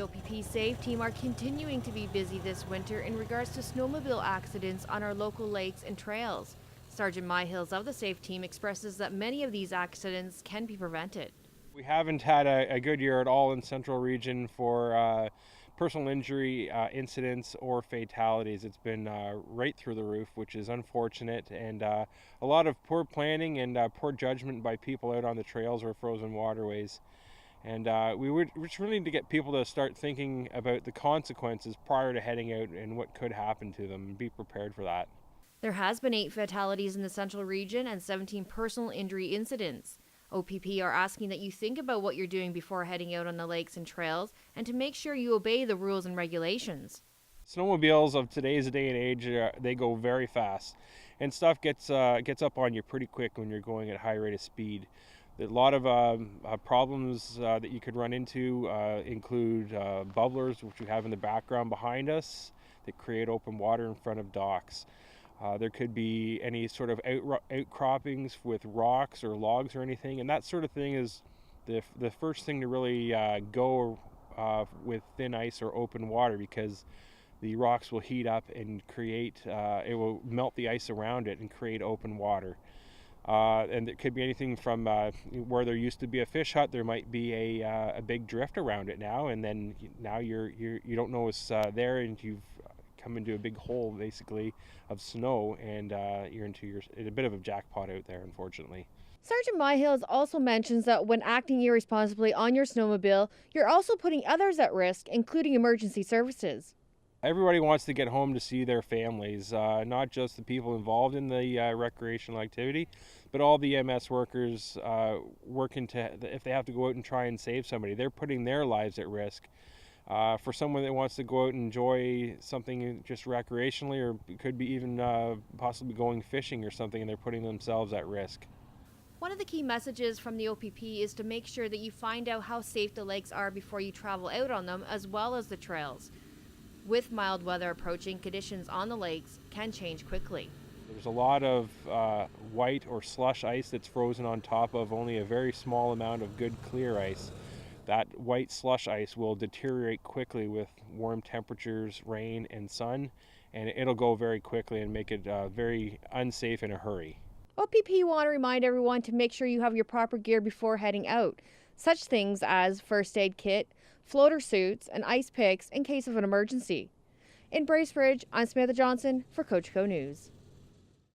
OPP SAVE Team are continuing to be busy this winter in regards to snowmobile accidents on our local lakes and trails. Sergeant MIHILLS of the SAVE Team expresses that many of these accidents can be prevented. We haven't had a good year at all in Central Region for personal injury incidents or fatalities. It's been right through the roof, which is unfortunate, and a lot of poor planning and poor judgment by people out on the trails or frozen waterways. And we just really need to get people to start thinking about the consequences prior to heading out and what could happen to them, and be prepared for that. There has been 8 fatalities in the Central Region and 17 personal injury incidents. OPP are asking that you think about what you're doing before heading out on the lakes and trails and to make sure you obey the rules and regulations. Snowmobiles of today's day and age, they go very fast, and stuff gets up on you pretty quick when you're going at high rate of speed. A lot of problems that you could run into include bubblers, which we have in the background behind us, that create open water in front of docks. There could be any sort of outcroppings with rocks or logs or anything, and that sort of thing is the first thing to really go with thin ice or open water, because the rocks will heat up and create, it will melt the ice around it and create open water. And it could be anything from where there used to be a fish hut, there might be a big drift around it now, and then now you don't know it's there, and you've come into a big hole basically of snow, and you're into a bit of a jackpot out there, unfortunately. Sergeant MIHILLS also mentions that when acting irresponsibly on your snowmobile, you're also putting others at risk, including emergency services. Everybody wants to get home to see their families, not just the people involved in the recreational activity, but all the EMS workers working if they have to go out and try and save somebody, they're putting their lives at risk. For someone that wants to go out and enjoy something just recreationally, or could be even possibly going fishing or something, and they're putting themselves at risk. One of the key messages from the OPP is to make sure that you find out how safe the lakes are before you travel out on them, as well as the trails. With mild weather approaching, conditions on the lakes can change quickly. There's a lot of white or slush ice that's frozen on top of only a very small amount of good clear ice. That white slush ice will deteriorate quickly with warm temperatures, rain, and sun, and it'll go very quickly and make it very unsafe in a hurry. OPP want to remind everyone to make sure you have your proper gear before heading out. Such things as first aid kit, floater suits, and ice picks in case of an emergency. In Bracebridge, I'm Samantha Johnson for Coach Co News.